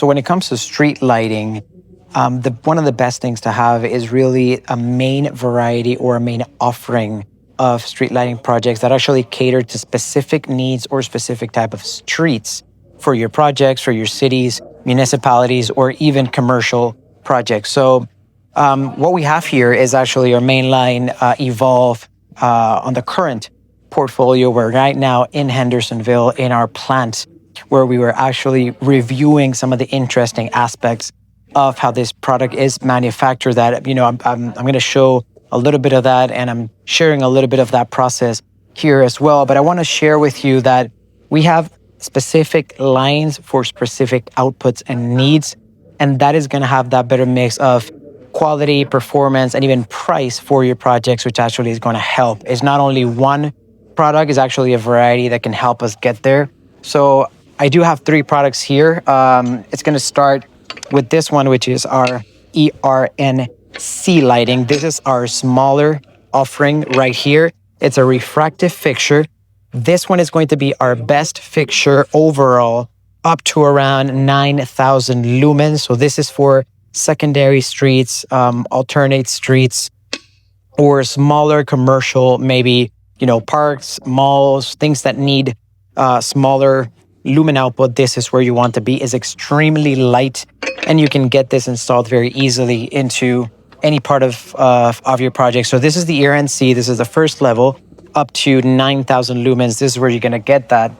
So when it comes to street lighting, one of the best things to have is really a main variety or a main offering of street lighting projects that actually cater to specific needs or specific type of streets for your projects, for your cities, municipalities, or even commercial projects. So what we have here is actually our mainline Evolve on the current portfolio. We're right now in Hendersonville in our plant where we were actually reviewing some of the interesting aspects of how this product is manufactured. That, I'm going to show a little bit of that, and I'm sharing a little bit of that process here as well. But I want to share with you that we have specific lines for specific outputs and needs, and that is going to have that better mix of quality, performance, and even price for your projects, which actually is going to help. It's not only one product, it's actually a variety that can help us get there. So I do have 3 products here. It's going to start with this one, which is our ERNC lighting. This is our smaller offering right here. It's a refractive fixture. This one is going to be our best fixture overall, up to around 9,000 lumens. So this is for secondary streets, alternate streets, or smaller commercial, maybe, parks, malls, things that need smaller lumen output. This is where you want to be. Is extremely light, and you can get this installed very easily into any part of your project. So this is the ERNC. This is the first level, up to 9,000 lumens. This is where you're going to get that.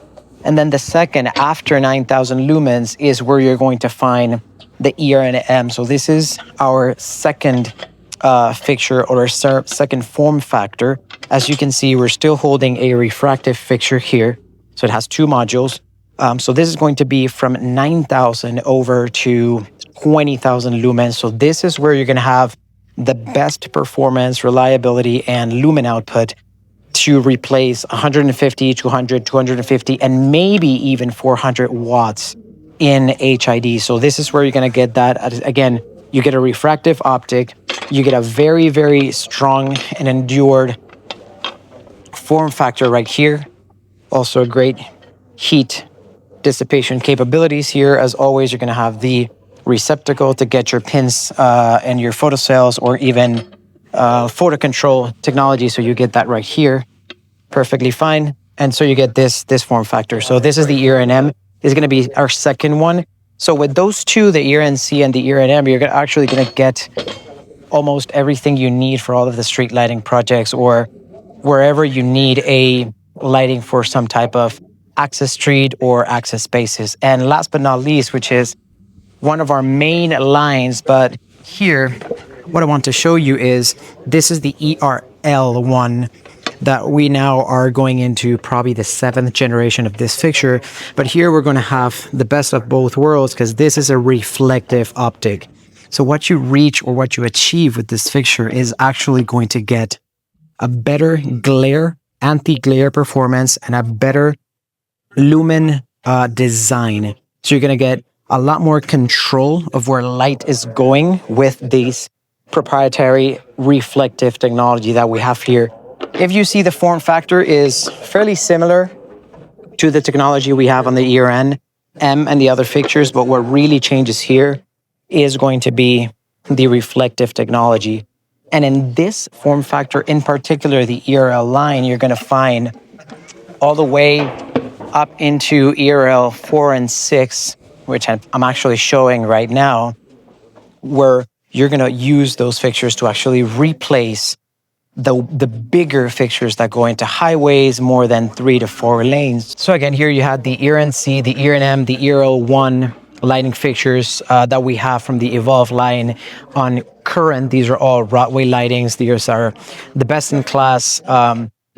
And then the second, after 9,000 lumens, is where you're going to find the ERNM. So this is our second fixture, or our second form factor. As you can see, we're still holding a refractive fixture here. So it has 2 modules. So this is going to be from 9,000 over to 20,000 lumens. So this is where you're going to have the best performance, reliability, and lumen output to replace 150, 200, 250, and maybe even 400 watts in HID. So this is where you're going to get that. Again, you get a refractive optic. You get a very, very strong and endured form factor right here. Also a great heat dissipation capabilities here. As always, you're going to have the receptacle to get your pins and your photocells, or even photo control technology. So you get that right here, perfectly fine. And so you get this form factor. So this is the ERNM. This is going to be our second one. So with those 2, the ERNC and the ERNM, you're actually going to get almost everything you need for all of the street lighting projects, or wherever you need a lighting for some type of access street or access spaces. And last but not least, which is one of our main lines, but here, what I want to show you is this is the ERL1 that we now are going into, probably the 7th generation of this fixture. But here we're going to have the best of both worlds, because this is a reflective optic. So what you reach, or what you achieve with this fixture, is actually going to get a better glare, anti-glare performance, and a better lumen design. So you're going to get a lot more control of where light is going with these proprietary reflective technology that we have here. If you see, the form factor is fairly similar to the technology we have on the ERNM and the other fixtures, but what really changes here is going to be the reflective technology. And in this form factor in particular, the ERL line, you're going to find all the way up into ERL4 and 6, which I'm actually showing right now, where you're going to use those fixtures to actually replace the bigger fixtures that go into highways, more than 3 to 4 lanes. So again, here you had the ERNC, the ERNM, the ERL1 lighting fixtures that we have from the Evolve line on Current. These are all roadway lightings. These are the best in class.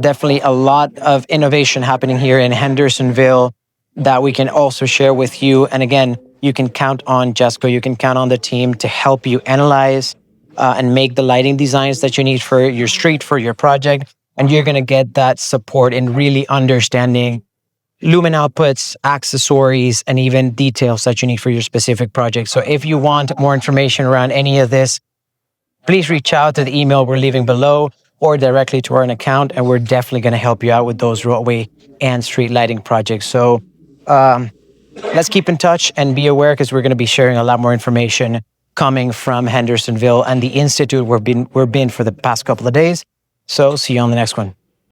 Definitely a lot of innovation happening here in Hendersonville that we can also share with you. And again, you can count on GESSCO. You can count on the team to help you analyze and make the lighting designs that you need for your street, for your project. And you're going to get that support in really understanding lumen outputs, accessories, and even details that you need for your specific project. So if you want more information around any of this, please reach out to the email we're leaving below, or directly to our account, and we're definitely going to help you out with those roadway and street lighting projects. So let's keep in touch and be aware, because we're going to be sharing a lot more information coming from Hendersonville and the Institute we've been for the past couple of days. So see you on the next one.